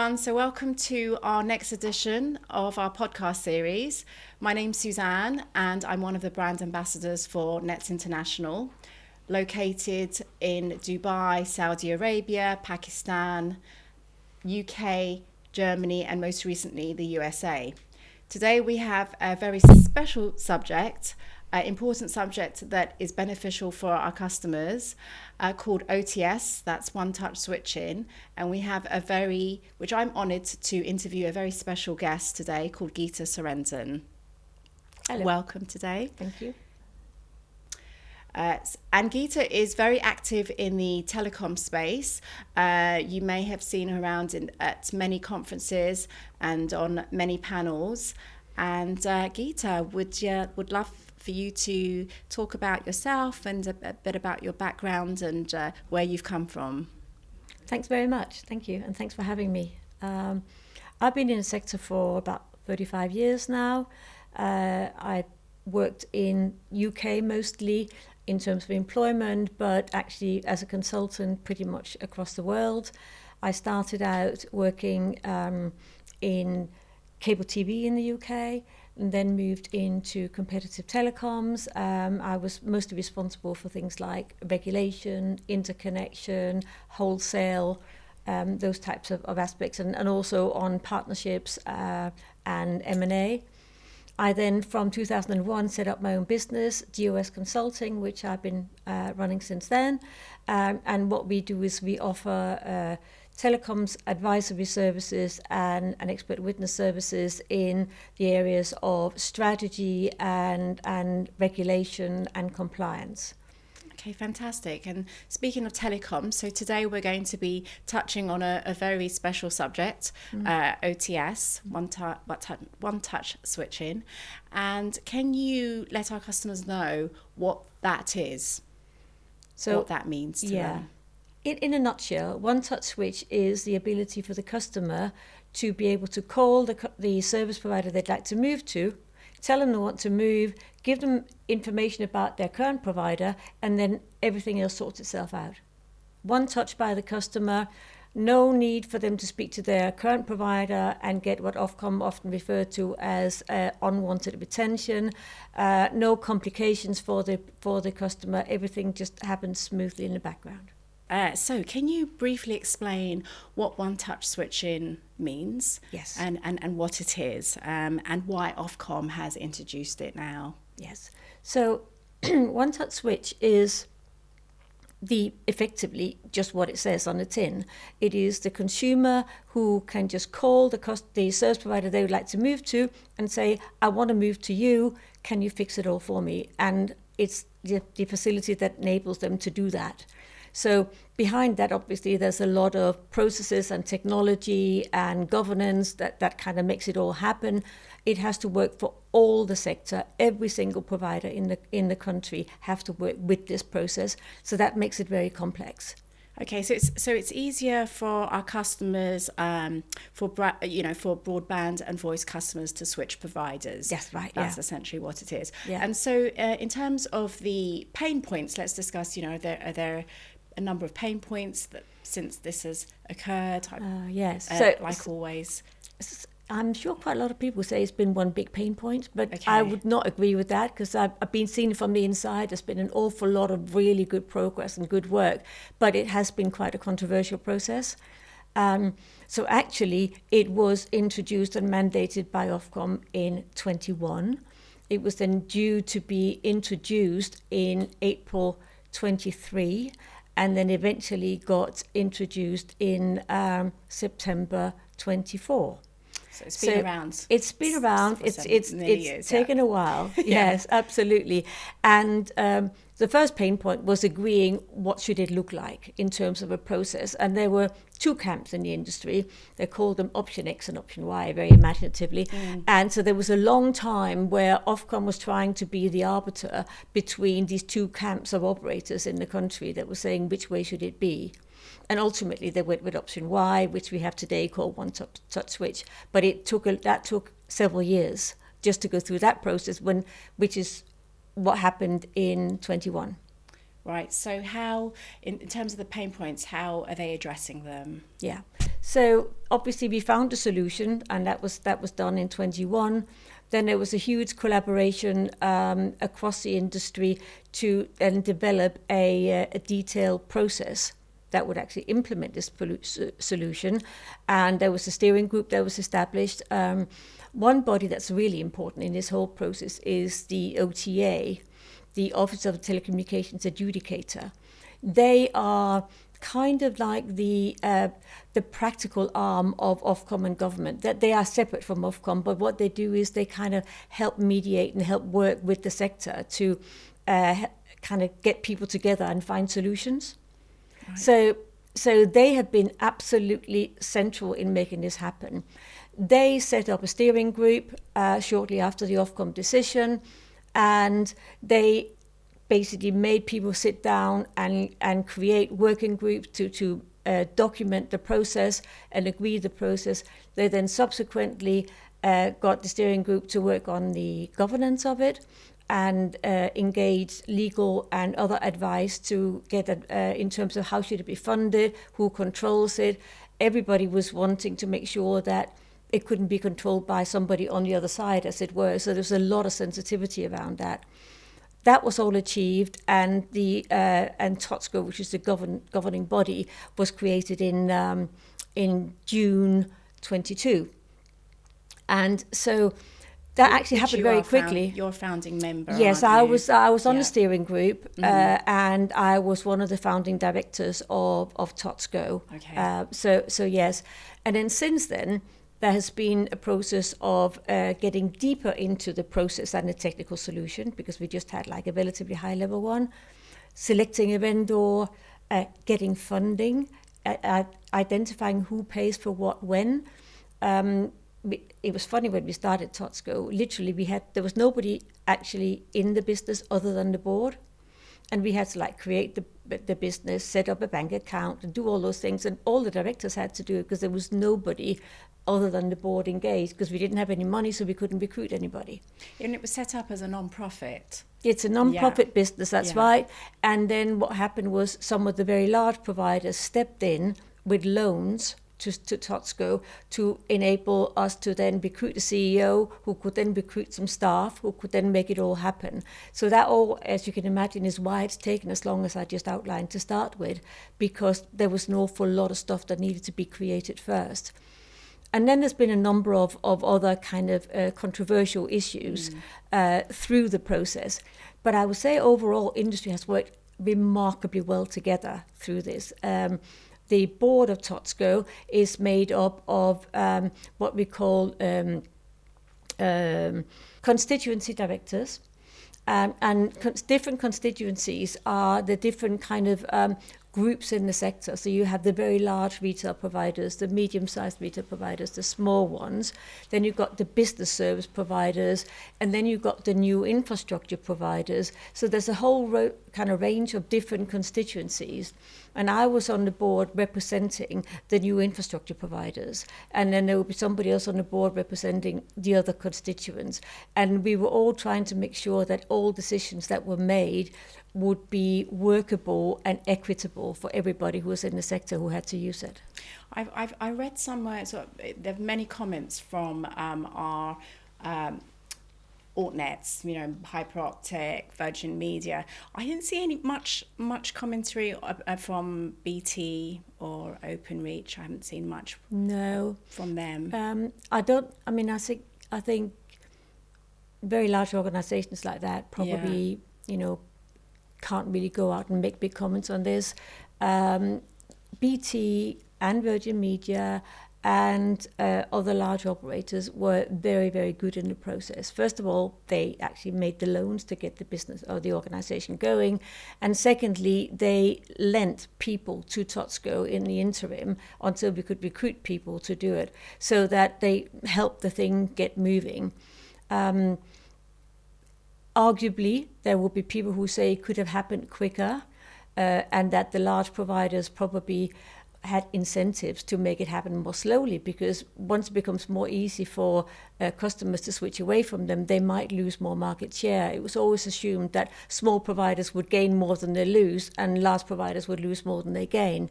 everyone. So welcome to our next edition of our podcast series. My name's Suzanne and I'm one of the brand ambassadors for Nets International, located in Dubai, Saudi Arabia, Pakistan, UK, Germany, and most recently the USA. Today we have a very special subject, important subject that is beneficial for our customers, called OTS, that's One Touch Switching. And we have which I'm honoured to interview, a very special guest today called Gita Sorenson. Hello. Welcome today. Thank you. And Gita is very active in the telecom space. You may have seen her around at many conferences and on many panels. And Gita, would love for you to talk about yourself and a bit about your background and where you've come from. Thanks very much. Thank you. And thanks for having me. I've been in the sector for about 35 years now. I worked in UK mostly in terms of employment, but actually as a consultant pretty much across the world. I started out working in cable TV in the UK, and then moved into competitive telecoms. I was mostly responsible for things like regulation, interconnection, wholesale, those types of aspects, and also on partnerships and M&A. I then, from 2001, set up my own business, GOS Consulting, which I've been running since then. And what we do is we offer telecoms advisory services and expert witness services in the areas of strategy and regulation and compliance. Okay, fantastic. And speaking of telecom, so today we're going to be touching on a very special subject, OTS, one touch switching. And can you let our customers know what that is? So what that means to them? In a nutshell, one touch switch is the ability for the customer to be able to call the service provider they'd like to move to, tell them they want to move, give them information about their current provider, and then everything else sorts itself out. One touch by the customer, no need for them to speak to their current provider and get what Ofcom often refer to as unwanted retention. No complications for the customer. Everything just happens smoothly in the background. So can you briefly explain what one-touch switching means? Yes. And what it is, and why Ofcom has introduced it now? Yes. So one-touch switch is effectively just what it says on the tin. It is the consumer who can just call the service provider they would like to move to and say, I want to move to you, can you fix it all for me? And it's the facility that enables them to do that. So behind that, obviously, there's a lot of processes and technology and governance that kind of makes it all happen. It has to work for all the sector. Every single provider in the country have to work with this process. So that makes it very complex. Okay, so it's easier for our customers, for broadband and voice customers to switch providers. That's right. That's essentially what it is. Yeah. And so, in terms of the pain points, let's discuss. Are there a number of pain points that since this has occurred? Yes. Like always. I'm sure quite a lot of people say it's been one big pain point, but Okay. I would not agree with that because I've been seeing it from the inside. There's been an awful lot of really good progress and good work, but it has been quite a controversial process. So actually, it was introduced and mandated by Ofcom in 21. It was then due to be introduced in April 23. And then eventually got introduced in September 24. So it's been around. It's been around. It's taken a while. Yes, absolutely. And the first pain point was agreeing what should it look like in terms of a process. And there were two camps in the industry. They called them option X and option Y, very imaginatively. And so there was a long time where Ofcom was trying to be the arbiter between these two camps of operators in the country that were saying which way should it be. And ultimately they went with option Y, which we have today called one touch switch. But that took several years just to go through that process, which is what happened in 21. Right. So how, in terms of the pain points, how are they addressing them? Yeah. So obviously we found a solution, and that was done in 21. Then there was a huge collaboration across the industry to then develop a detailed process that would actually implement this solution. And there was a steering group that was established. One body that's really important in this whole process is the OTA, the Office of Telecommunications Adjudicator. They are kind of like the practical arm of Ofcom and government. That they are separate from Ofcom, but what they do is they kind of help mediate and help work with the sector to kind of get people together and find solutions. Right. So they have been absolutely central in making this happen. They set up a steering group shortly after the Ofcom decision, and they basically made people sit down and create working groups to document the process and agree the process. They then subsequently got the steering group to work on the governance of it and engage legal and other advice to get in terms of how should it be funded, who controls it. Everybody was wanting to make sure that it couldn't be controlled by somebody on the other side, as it were. So there's a lot of sensitivity around that. That was all achieved, and the and TOTSCO, which is the governing body, was created in June 22, and so that actually happened very quickly. You're a founding member. Yes, I was on the steering group, Mm-hmm. and I was one of the founding directors of TOTSCO. Okay. So yes, and then since then, there has been a process of getting deeper into the process and the technical solution, because we just had like a relatively high level one, selecting a vendor, getting funding, identifying who pays for what when. It was funny when we started TOTSCO, literally there was nobody actually in the business other than the board. And we had to like create the business, set up a bank account and do all those things. And all the directors had to do it because there was nobody other than the board engaged, because we didn't have any money, so we couldn't recruit anybody. And it was set up as a non-profit. It's a non-profit business, that's right. And then what happened was some of the very large providers stepped in with loans to TOTSCO to enable us to then recruit a CEO who could then recruit some staff who could then make it all happen. So that all, as you can imagine, is why it's taken as long as I just outlined to start with, because there was an awful lot of stuff that needed to be created first. And then there's been a number of other kind of controversial issues through the process. But I would say overall, industry has worked remarkably well together through this. The board of TOTSCO is made up of what we call constituency directors. Different constituencies are the different kind of groups in the sector. So you have the very large retail providers, the medium-sized retail providers, the small ones. Then you've got the business service providers, and then you've got the new infrastructure providers. So there's a whole kind of range of different constituencies. And I was on the board representing the new infrastructure providers. And then there would be somebody else on the board representing the other constituents. And we were all trying to make sure that all decisions that were made would be workable and equitable for everybody who was in the sector who had to use it. I read somewhere, so there are many comments from our altnets, Hyperoptic, Virgin Media. I didn't see any much commentary from BT or OpenReach. I haven't seen much. No, from them. I think very large organisations like that probably, can't really go out and make big comments on this. BT and Virgin Media and other large operators were very, very good in the process. First of all, they actually made the loans to get the business or the organisation going. And secondly, they lent people to TOTSCO in the interim until we could recruit people to do it, so that they helped the thing get moving. Arguably, there will be people who say it could have happened quicker, and that the large providers probably had incentives to make it happen more slowly, because once it becomes more easy for customers to switch away from them, they might lose more market share. It was always assumed that small providers would gain more than they lose, and large providers would lose more than they gain.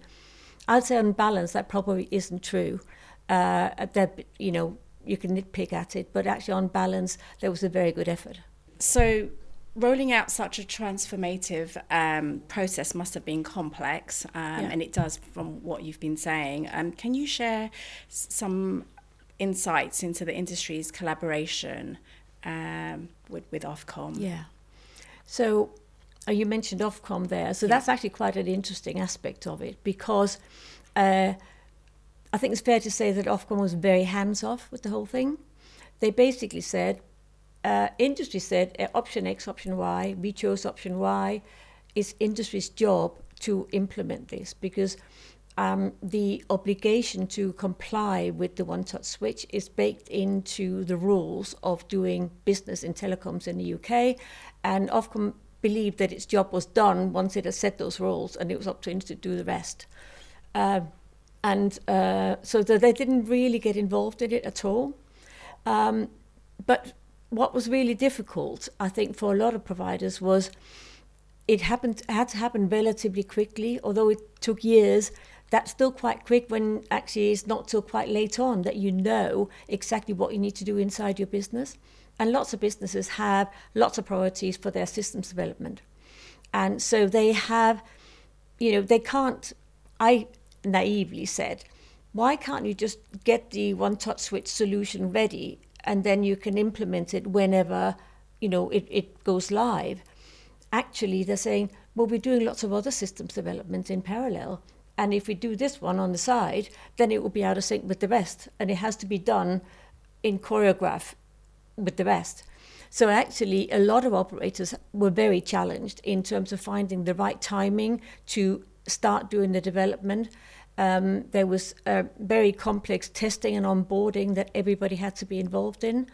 I'd say on balance that probably isn't true. That you can nitpick at it, but actually on balance there was a very good effort. So rolling out such a transformative process must have been complex, and it does from what you've been saying. Can you share some insights into the industry's collaboration with Ofcom? Yeah. So you mentioned Ofcom there. So that's actually quite an interesting aspect of it, because I think it's fair to say that Ofcom was very hands-off with the whole thing. They basically said, industry said option X, option Y, we chose option Y. It's industry's job to implement this, because the obligation to comply with the one-touch switch is baked into the rules of doing business in telecoms in the UK, and Ofcom believed that its job was done once it had set those rules, and it was up to industry to do the rest. So that they didn't really get involved in it at all. But what was really difficult, I think, for a lot of providers was it had to happen relatively quickly, although it took years. That's still quite quick when actually it's not till quite late on that you know exactly what you need to do inside your business. And lots of businesses have lots of priorities for their systems development. And so they have, they can't, I naively said, why can't you just get the one-touch switch solution ready and then you can implement it whenever, it goes live? Actually, they're saying, well, we're doing lots of other systems development in parallel. And if we do this one on the side, then it will be out of sync with the rest. And it has to be done in choreograph with the rest. So actually, a lot of operators were very challenged in terms of finding the right timing to start doing the development. There was very complex testing and onboarding that everybody had to be involved in.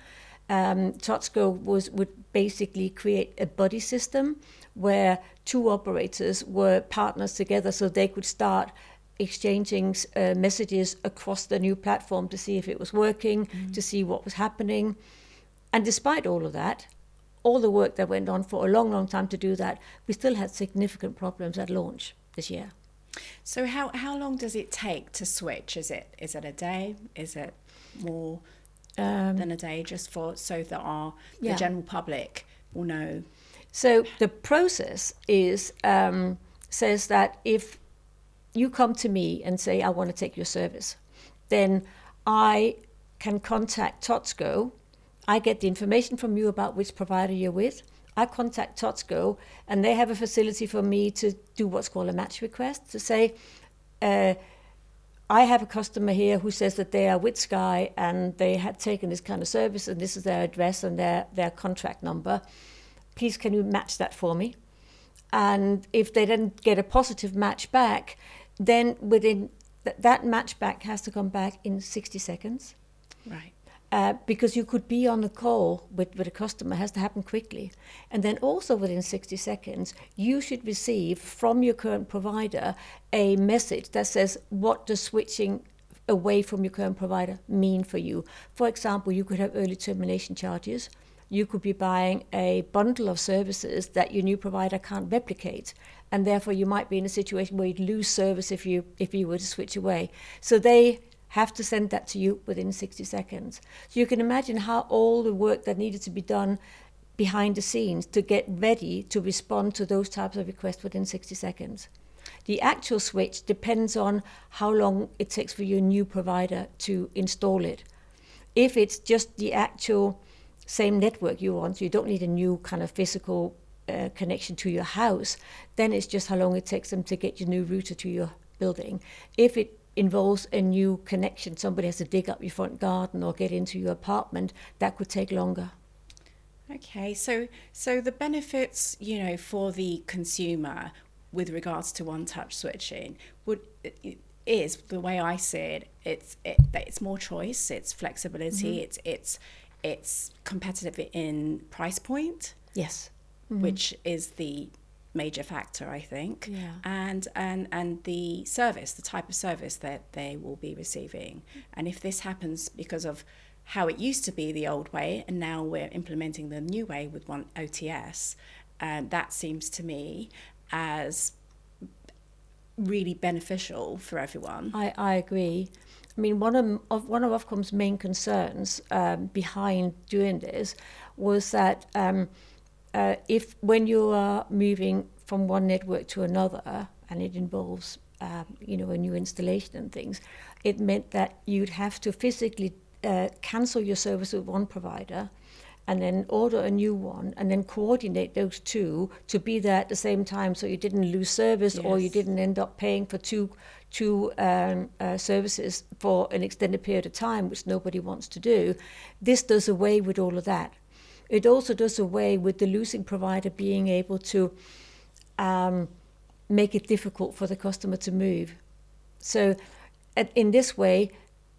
TOTSCO would basically create a buddy system where two operators were partners together, so they could start exchanging messages across the new platform to see if it was working, to see what was happening. And despite all of that, all the work that went on for a long, long time to do that, we still had significant problems at launch this year. So how long does it take to switch? Is it a day? Is it more than a day, just so that the general public will know? So the process is says that if you come to me and say, I want to take your service, then I can contact TOTSCO. I get the information from you about which provider you're with. I contact TOTSCO, and they have a facility for me to do what's called a match request, to say, I have a customer here who says that they are with Sky and they had taken this kind of service and this is their address and their contract number. Please, can you match that for me? And if they didn't get a positive match back, then within that match back has to come back in 60 seconds. Right. Because you could be on a call with a customer, it has to happen quickly. And then also within 60 seconds, you should receive from your current provider a message that says, what does switching away from your current provider mean for you? For example, you could have early termination charges. You could be buying a bundle of services that your new provider can't replicate. And therefore you might be in a situation where you'd lose service if you were to switch away. So they have to send that to you within 60 seconds. So you can imagine how all the work that needed to be done behind the scenes to get ready to respond to those types of requests within 60 seconds. The actual switch depends on how long it takes for your new provider to install it. If it's just the actual same network you want, so you don't need a new kind of physical connection to your house, then it's just how long it takes them to get your new router to your building. If it involves a new connection, somebody has to dig up your front garden or get into your apartment, that could take longer. Okay, so the benefits, for the consumer with regards to one-touch switching is the way I see it. It's more choice, it's flexibility, it's competitive in price point. Yes, which is the major factor, I think. Yeah. And the service, the type of service that they will be receiving. And if this happens because of how it used to be the old way, and now we're implementing the new way with one OTS, that seems to me as really beneficial for everyone. I agree. I mean, one of Ofcom's main concerns behind doing this was that if when you are moving from one network to another, and it involves a new installation and things, it meant that you'd have to physically cancel your service with one provider, and then order a new one, and then coordinate those two to be there at the same time, so you didn't lose service, Yes. or you didn't end up paying for two services for an extended period of time, which nobody wants to do. This does away with all of that. It also does away with the losing provider being able to make it difficult for the customer to move. So in this way,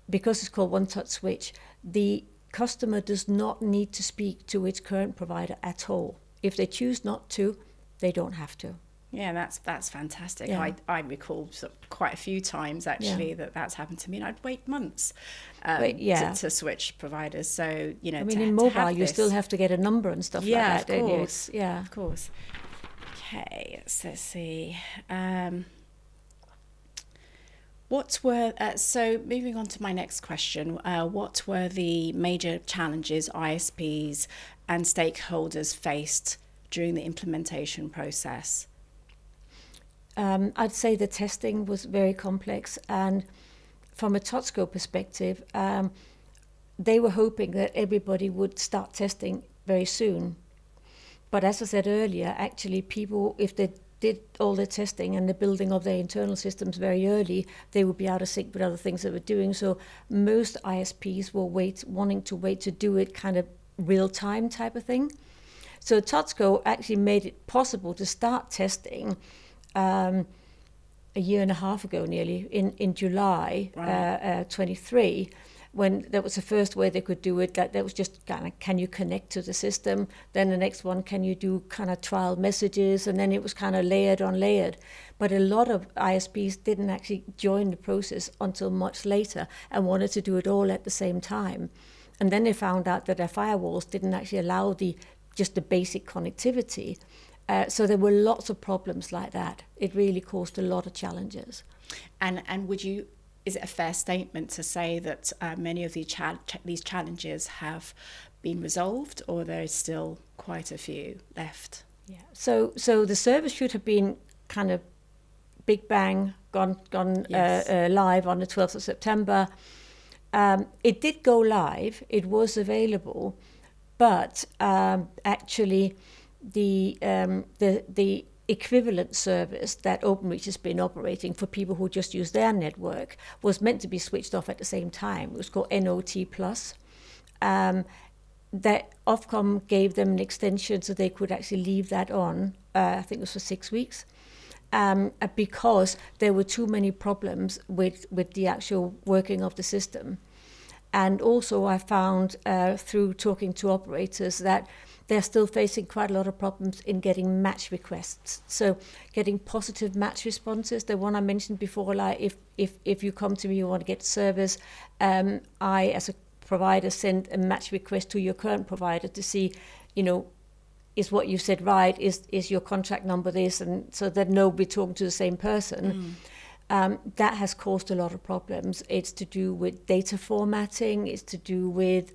because it's called one-touch switch, the customer does not need to speak to its current provider at all. If they choose not to, they don't have to. Yeah, that's fantastic. Yeah. I recall quite a few times actually that's happened to me, and I'd wait months to switch providers. So I mean, in mobile, you still have to get a number and stuff like that, don't you? Yeah, of course. Okay, let's see. So moving on to my next question, what were the major challenges ISPs and stakeholders faced during the implementation process? I'd say the testing was very complex, and from a TOTSCO perspective, they were hoping that everybody would start testing very soon. But as I said earlier, actually people, if they did all their testing and the building of their internal systems very early, they would be out of sync with other things they were doing. So most ISPs were wanting to wait to do it kind of real time type of thing. So TOTSCO actually made it possible to start testing a year and a half ago nearly, in July 23, when that was the first way they could do it. That was just kind of, can you connect to the system? Then the next one, can you do kind of trial messages? And then it was kind of layered on layered. But a lot of ISPs didn't actually join the process until much later and wanted to do it all at the same time. And then they found out that their firewalls didn't actually allow just the basic connectivity. So there were lots of problems like that. It really caused a lot of challenges. And is it a fair statement to say that many of these challenges have been resolved, or there's still quite a few left? Yeah. So the service should have been kind of big bang gone Yes. live on the 12th of September. It did go live. It was available, but actually the equivalent service that Openreach has been operating for people who just use their network was meant to be switched off at the same time. It was called NOT+. That Ofcom gave them an extension so they could actually leave that on, I think it was for 6 weeks, because there were too many problems with the actual working of the system. And also I found through talking to operators that they're still facing quite a lot of problems in getting match requests. So getting positive match responses. The one I mentioned before, like if you come to me, you want to get service, I as a provider send a match request to your current provider to see, is what you said right? Is your contract number this? And so that we're talking to the same person. That has caused a lot of problems. It's to do with data formatting. It's to do with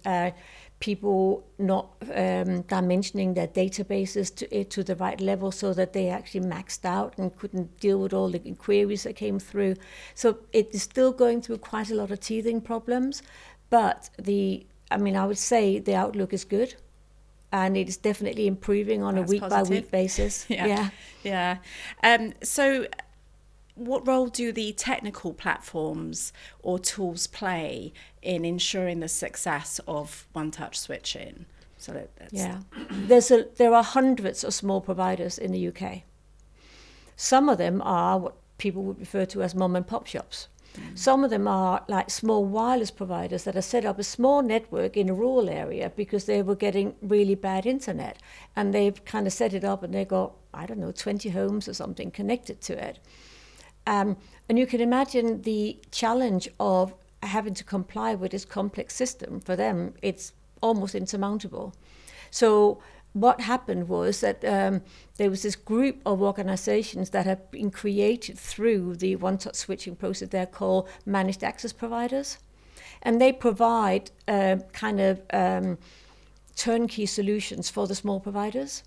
people not dimensioning their databases to the right level so that they actually maxed out and couldn't deal with all the queries that came through. So it is still going through quite a lot of teething problems, but I would say the outlook is good, and it is definitely improving on That's a week-by-week basis. Yeah. So what role do the technical platforms or tools play in ensuring the success of one-touch switching? So there are hundreds of small providers in the UK. Some of them are what people would refer to as mom and pop shops. Some of them are like small wireless providers that have set up a small network in a rural area because they were getting really bad internet, and they've kind of set it up and they got, 20 homes or something connected to it. And you can imagine the challenge of having to comply with this complex system. For them, it's almost insurmountable. So what happened was that there was this group of organizations that have been created through the one-touch switching process. They're called managed access providers. And they provide turnkey solutions for the small providers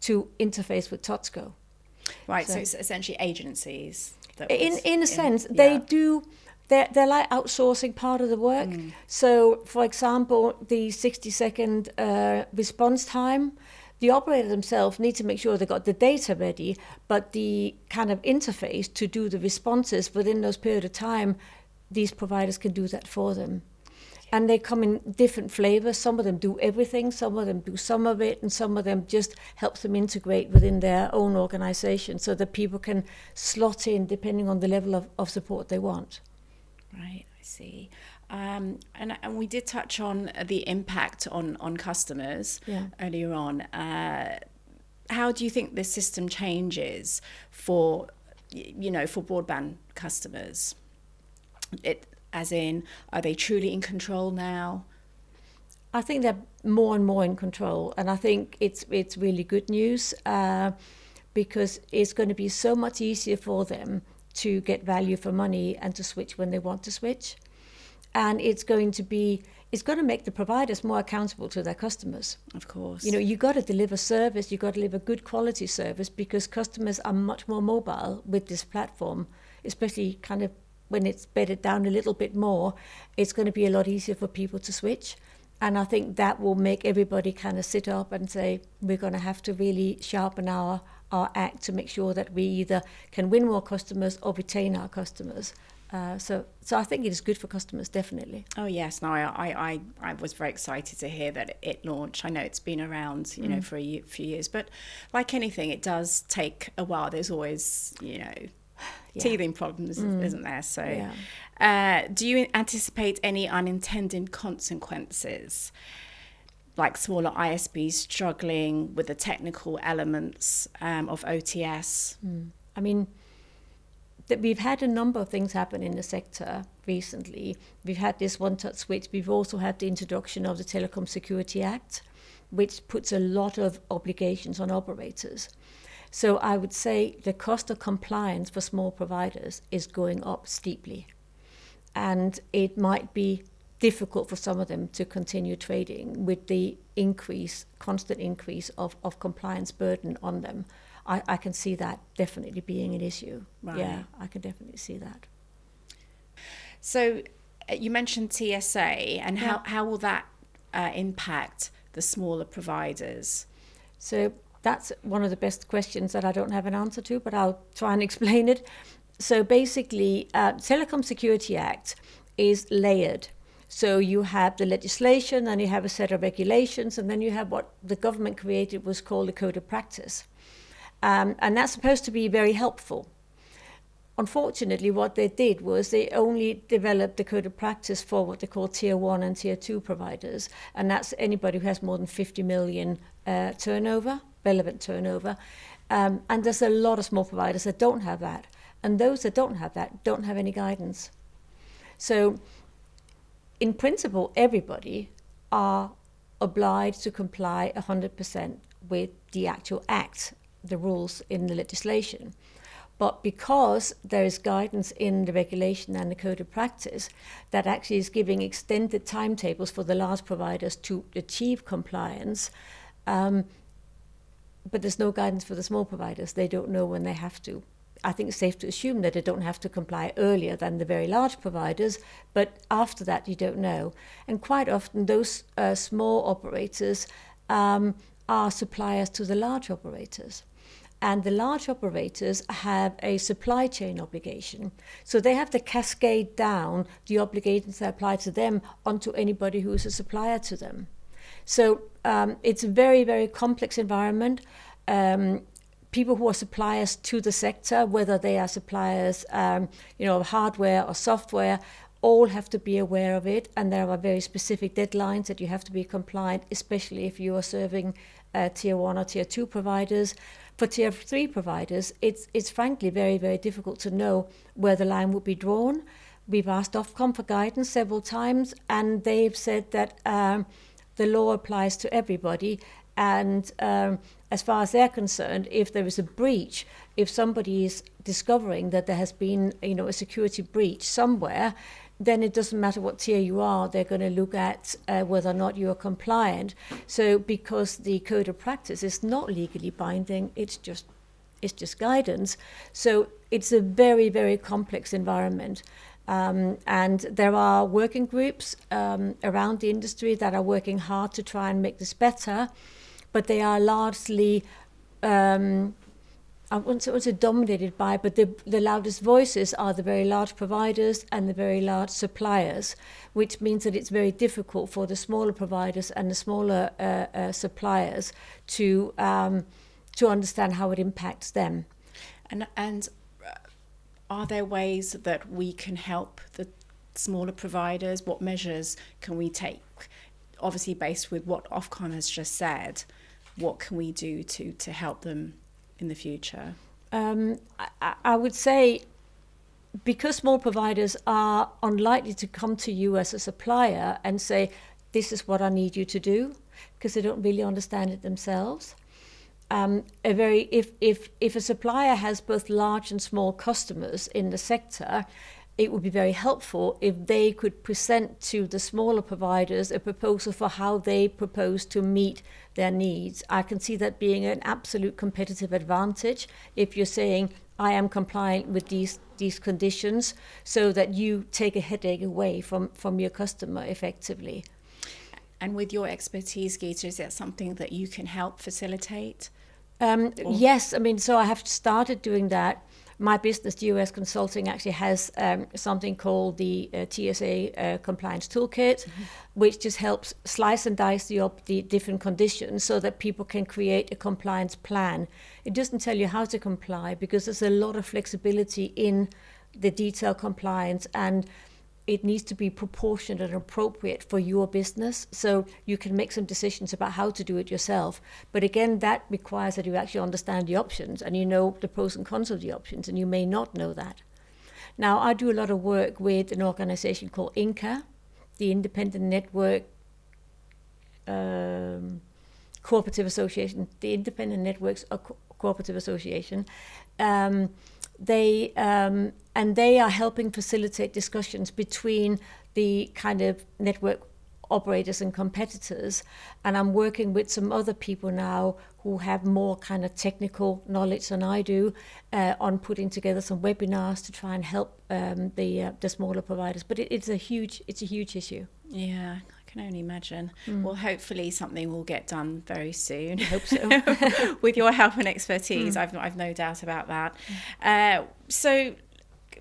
to interface with TOTSCO. Right, so it's essentially agencies. In a sense, they do. They're like outsourcing part of the work. So, for example, the 60-second response time, the operator themselves need to make sure they got the data ready, but the kind of interface to do the responses within those period of time, these providers can do that for them. And they come in different flavors. Some of them do everything, some of them do some of it, and some of them just help them integrate within their own organization so that people can slot in depending on the level of support they want. Right, I see. And we did touch on the impact on customers earlier on. How do you think this system changes for broadband customers? As in, are they truly in control now? I think they're more and more in control, and I think it's really good news because it's going to be so much easier for them to get value for money and to switch when they want to switch. And it's going to make the providers more accountable to their customers. Of course. You got to deliver service, you got to deliver good quality service because customers are much more mobile with this platform, especially kind of when it's bedded down a little bit more. It's going to be a lot easier for people to switch. And I think that will make everybody kind of sit up and say, we're going to have to really sharpen our act to make sure that we either can win more customers or retain our customers. So I think it is good for customers, definitely. Oh yes, no, I was very excited to hear that it launched. I know it's been around, for a few years, but like anything, it does take a while. There's always, teething problems, isn't there? So, do you anticipate any unintended consequences, like smaller ISPs struggling with the technical elements of OTS? I mean, we've had a number of things happen in the sector recently. We've had this one-touch switch. We've also had the introduction of the Telecom Security Act, which puts a lot of obligations on operators. So I would say the cost of compliance for small providers is going up steeply. And it might be difficult for some of them to continue trading with the constant increase of compliance burden on them. I can see that definitely being an issue. Right. Yeah, I can definitely see that. So you mentioned TSA, and how will that impact the smaller providers? So that's one of the best questions that I don't have an answer to, but I'll try and explain it. So basically, Telecom Security Act is layered. So you have the legislation, and you have a set of regulations, and then you have what the government created was called the Code of Practice. And that's supposed to be very helpful. Unfortunately, what they did was they only developed the Code of Practice for what they call Tier 1 and Tier 2 providers, and that's anybody who has more than 50 million relevant turnover. And there's a lot of small providers that don't have that. And those that don't have that don't have any guidance. So in principle, everybody are obliged to comply 100% with the actual act, the rules in the legislation. But because there is guidance in the regulation and the Code of Practice that actually is giving extended timetables for the large providers to achieve compliance, but there's no guidance for the small providers. They don't know when they have to. I think it's safe to assume that they don't have to comply earlier than the very large providers, but after that you don't know. And quite often those small operators are suppliers to the large operators. And the large operators have a supply chain obligation. So they have to cascade down the obligations that apply to them onto anybody who is a supplier to them. So it's a very, very complex environment. People who are suppliers to the sector, whether they are suppliers of hardware or software, all have to be aware of it. And there are very specific deadlines that you have to be compliant, especially if you are serving Tier 1 or Tier 2 providers. For Tier 3 providers, it's frankly very, very difficult to know where the line would be drawn. We've asked Ofcom for guidance several times, and they've said that the law applies to everybody, And as far as they're concerned, if there is a breach, if somebody is discovering that there has been, a security breach somewhere, then it doesn't matter what tier you are, they're going to look at whether or not you are compliant. So because the code of practice is not legally binding, it's just guidance. So it's a very, very complex environment. And there are working groups around the industry that are working hard to try and make this better, but they are largely, I wouldn't say dominated by, but the loudest voices are the very large providers and the very large suppliers, which means that it's very difficult for the smaller providers and the smaller suppliers to understand how it impacts them. And are there ways that we can help the smaller providers? What measures can we take? Obviously, based with what Ofcom has just said, what can we do to help them in the future? I would say, because small providers are unlikely to come to you as a supplier and say, this is what I need you to do, because they don't really understand it themselves. If a supplier has both large and small customers in the sector, it would be very helpful if they could present to the smaller providers a proposal for how they propose to meet their needs. I can see that being an absolute competitive advantage if you're saying, I am compliant with these conditions, so that you take a headache away from your customer effectively. And with your expertise, Gita, is that something that you can help facilitate? Yes, so I have started doing that. My business, GOS Consulting, actually has something called the TSA Compliance Toolkit, which just helps slice and dice the different conditions so that people can create a compliance plan. It doesn't tell you how to comply, because there's a lot of flexibility in the detailed compliance, and it needs to be proportionate and appropriate for your business, so you can make some decisions about how to do it yourself. But again, that requires that you actually understand the options and you know the pros and cons of the options, and you may not know that. Now, I do a lot of work with an organization called INCA, the Independent Network Cooperative Association, the Independent Networks Cooperative Association. They are helping facilitate discussions between the kind of network operators and competitors. And I'm working with some other people now who have more kind of technical knowledge than I do on putting together some webinars to try and help the smaller providers. But it's a huge issue. Yeah, I can only imagine. Well, hopefully something will get done very soon. I hope so. With your help and expertise, I've no doubt about that. So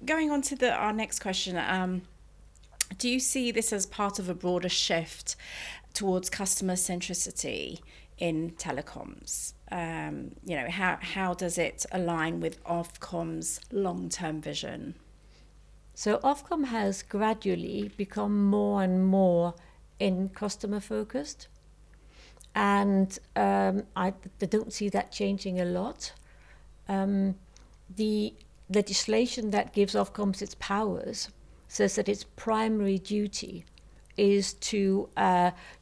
going on to our next question, do you see this as part of a broader shift towards customer centricity in telecoms? How does it align with Ofcom's long-term vision? So Ofcom has gradually become more and more in customer focused, and I don't see that changing a lot. The legislation that gives Ofcom its powers says that its primary duty is to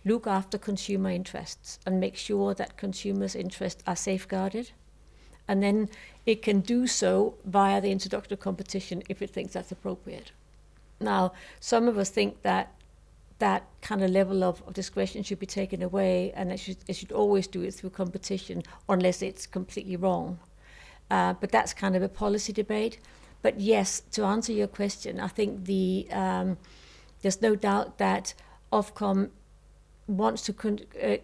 look after consumer interests and make sure that consumers' interests are safeguarded. And then it can do so via the introduction of competition if it thinks that's appropriate. Now, some of us think that kind of level of discretion should be taken away, and it should always do it through competition unless it's completely wrong. But that's kind of a policy debate. But yes, to answer your question, I think there's no doubt that Ofcom wants to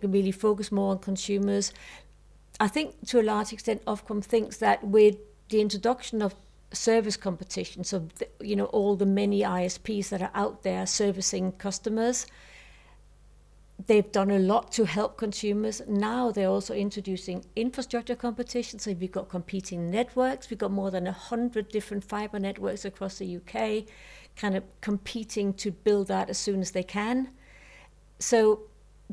really focus more on consumers. I think to a large extent Ofcom thinks that with the introduction of service competition, so all the many ISPs that are out there servicing customers, they've done a lot to help consumers. Now they're also introducing infrastructure competition. So we've got competing networks. We've got more than 100 different fibre networks across the UK, kind of competing to build that as soon as they can. So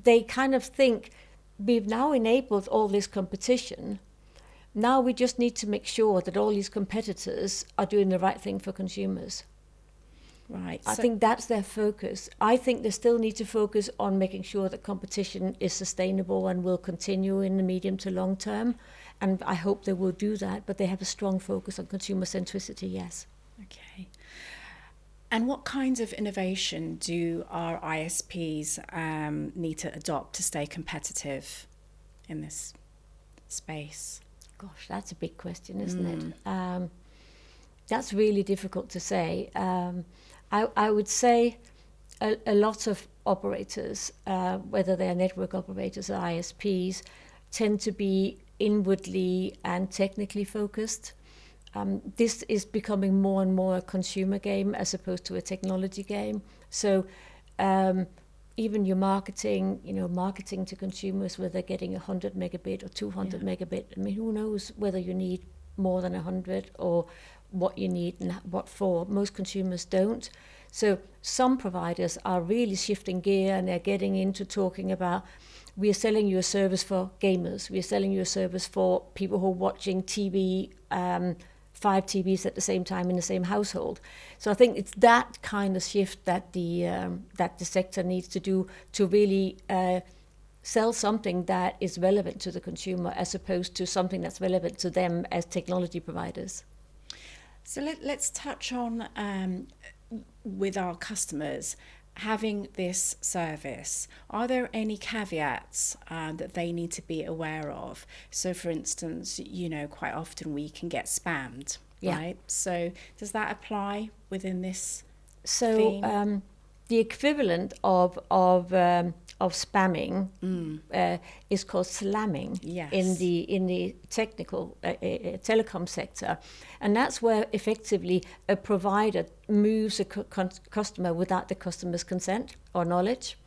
they kind of think, we've now enabled all this competition. Now we just need to make sure that all these competitors are doing the right thing for consumers. Right. I think that's their focus. I think they still need to focus on making sure that competition is sustainable and will continue in the medium to long term. And I hope they will do that, but they have a strong focus on consumer centricity, yes. Okay. And what kinds of innovation do our ISPs need to adopt to stay competitive in this space? Gosh, that's a big question, isn't it? That's really difficult to say. I would say a lot of operators, whether they're network operators or ISPs, tend to be inwardly and technically focused. This is becoming more and more a consumer game as opposed to a technology game. So even your marketing, marketing to consumers, whether they're getting 100 megabit or 200 megabit, I mean, who knows whether you need more than 100 or what you need and what for. Most consumers don't. So some providers are really shifting gear and they're getting into talking about, we are selling you a service for gamers. We are selling you a service for people who are watching TV, 5 TVs at the same time in the same household. So I think it's that kind of shift that the sector needs to do to really sell something that is relevant to the consumer as opposed to something that's relevant to them as technology providers. So let's touch on, with our customers, having this service, are there any caveats that they need to be aware of? So for instance, quite often we can get spammed, right? So does that apply within this theme? The equivalent of spamming is called slamming in the technical telecom sector, and that's where effectively a provider moves a customer without the customer's consent or knowledge,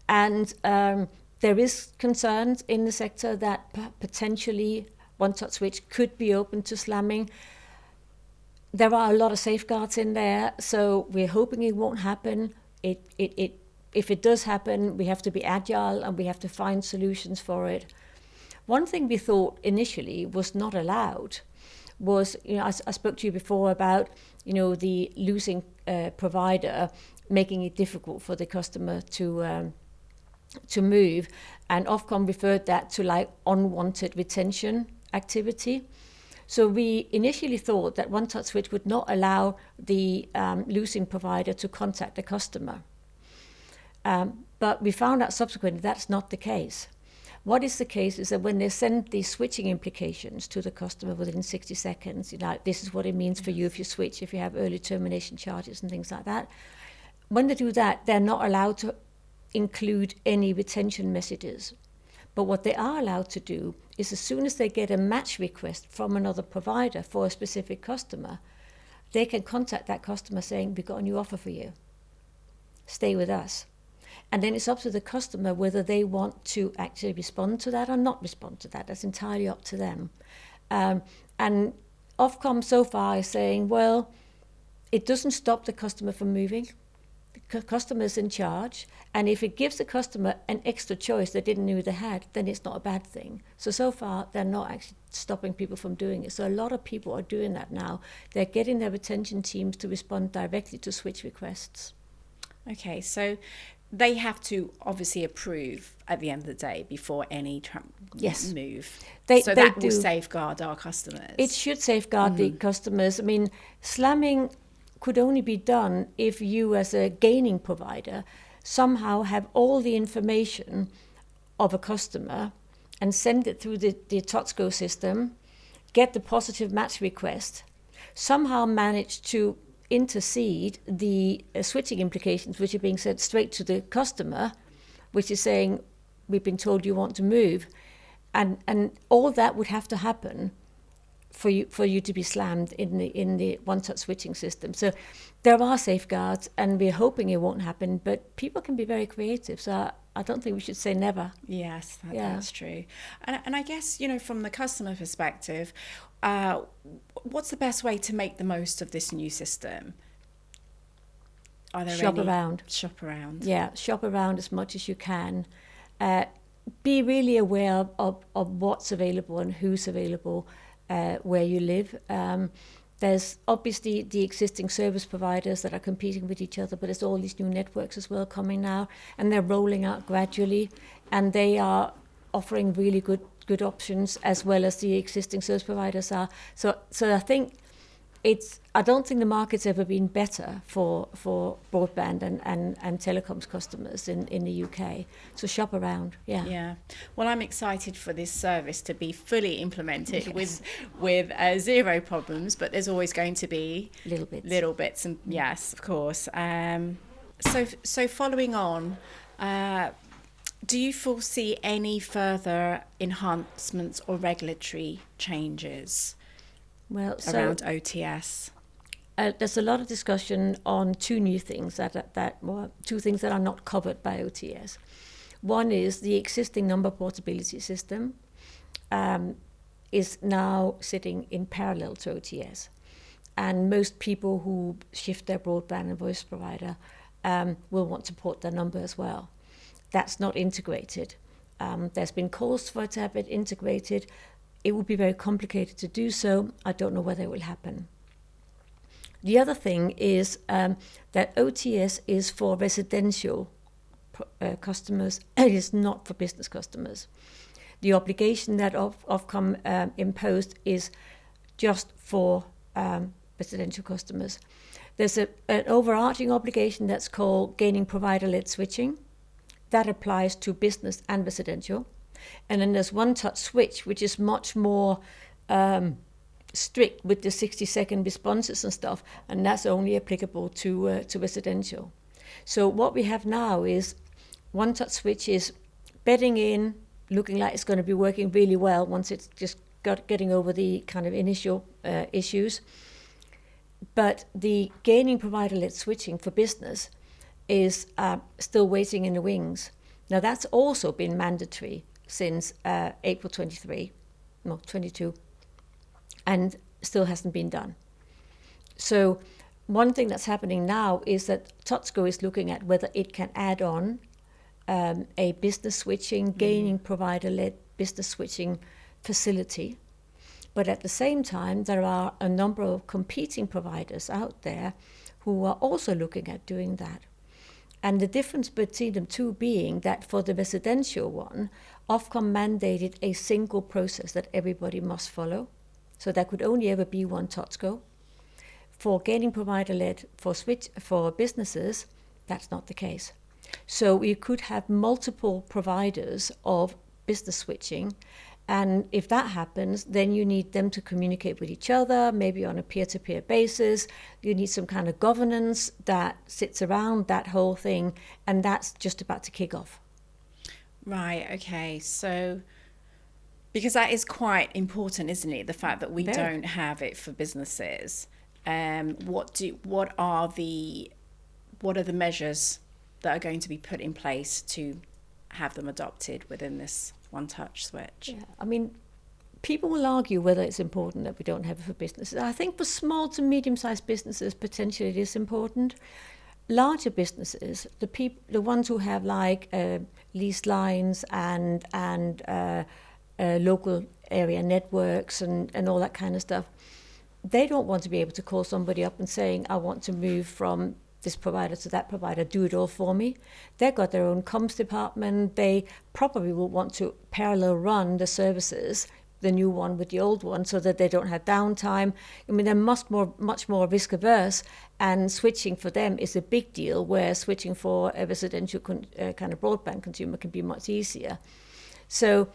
and there is concerns in the sector that potentially one-touch switch could be open to slamming. There are a lot of safeguards in there, so we're hoping it won't happen. If it does happen, we have to be agile and we have to find solutions for it. One thing we thought initially was not allowed was, I spoke to you before about, the losing provider making it difficult for the customer to move, and Ofcom referred that to like unwanted retention activity. So we initially thought that one-touch switch would not allow the losing provider to contact the customer. But we found out subsequently that's not the case. What is the case is that when they send the switching implications to the customer within 60 seconds, this is what it means for you if you switch, if you have early termination charges and things like that. When they do that, they're not allowed to include any retention messages. But what they are allowed to do is as soon as they get a match request from another provider for a specific customer, they can contact that customer saying, we've got a new offer for you. Stay with us. And then it's up to the customer whether they want to actually respond to that or not respond to that. That's entirely up to them. And Ofcom so far is saying, well, it doesn't stop the customer from moving. The customer's in charge. And if it gives the customer an extra choice they didn't know they had, then it's not a bad thing. So far, they're not actually stopping people from doing it. So a lot of people are doing that now. They're getting their retention teams to respond directly to switch requests. Okay, so they have to obviously approve at the end of the day before any move. That will safeguard our customers. It should safeguard the customers. I mean, slamming could only be done if you as a gaining provider somehow have all the information of a customer and send it through the TOTSCO system, get the positive match request, somehow manage to intercede the switching implications, which are being sent straight to the customer, which is saying, we've been told you want to move. And all that would have to happen for you to be slammed in the one-touch switching system. So there are safeguards, and we're hoping it won't happen, but people can be very creative. So I don't think we should say never. Yes, that's true. And I guess, from the customer perspective, what's the best way to make the most of this new system? Are there Shop around. Shop around. Yeah, shop around as much as you can. Be really aware of what's available and who's available where you live. There's obviously the existing service providers that are competing with each other, but there's all these new networks as well coming now, and they're rolling out gradually, and they are offering really good options as well as the existing service providers are. So I think I don't think the market's ever been better for broadband and telecoms customers in the UK. So shop around, yeah. Yeah. Well, I'm excited for this service to be fully implemented Yes. with zero problems, but there's always going to be Little bits. and yes, of course. So following on, do you foresee any further enhancements or regulatory changes around OTS? There's a lot of discussion on two new things two things that are not covered by OTS. One is the existing number portability system is now sitting in parallel to OTS, and most people who shift their broadband and voice provider will want to port their number as well. That's not integrated. There's been calls for it to have it integrated. It would be very complicated to do so. I don't know whether it will happen. The other thing is that OTS is for residential customers. It is not for business customers. The obligation that Ofcom imposed is just for residential customers. There's an overarching obligation that's called gaining provider-led switching. That applies to business and residential. And then there's one-touch switch, which is much more strict with the 60-second responses and stuff, and that's only applicable to residential. So what we have now is one-touch switch is bedding in, looking like it's going to be working really well once it's just getting over the kind of initial issues. But the gaining provider-led switching for business is still waiting in the wings. Now that's also been mandatory since April 22, and still hasn't been done. So one thing that's happening now is that TOTSCO is looking at whether it can add on a business switching, gaining provider-led business switching facility. But at the same time, there are a number of competing providers out there who are also looking at doing that. And the difference between them two being that for the residential one, Ofcom mandated a single process that everybody must follow. So there could only ever be one TOTSCO. For gaining provider-led for businesses, that's not the case. So you could have multiple providers of business switching, and if that happens, then you need them to communicate with each other, maybe on a peer-to-peer basis. You need some kind of governance that sits around that whole thing, and that's just about to kick off. Right, okay. So, because that is quite important, isn't it? The fact that we don't have it for businesses. What are the measures that are going to be put in place to have them adopted within this one-touch switch? Yeah, I mean, people will argue whether it's important that we don't have it for businesses. I think for small to medium-sized businesses, potentially it is important. Larger businesses, the ones who have like leased lines and local area networks and all that kind of stuff, they don't want to be able to call somebody up and saying, I want to move from this provider to that provider, do it all for me. They've got their own comms department. They probably will want to parallel run the services, the new one with the old one, so that they don't have downtime. I mean, they're much more risk averse, and switching for them is a big deal, where switching for a residential kind of broadband consumer can be much easier. So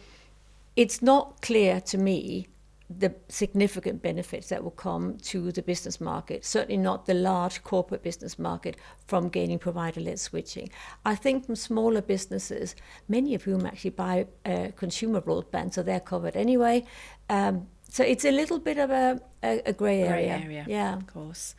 it's not clear to me the significant benefits that will come to the business market, certainly not the large corporate business market, from gaining provider-led switching. I think from smaller businesses, many of whom actually buy consumer broadband, so they're covered anyway. So it's a little bit of a grey area. Yeah, of course.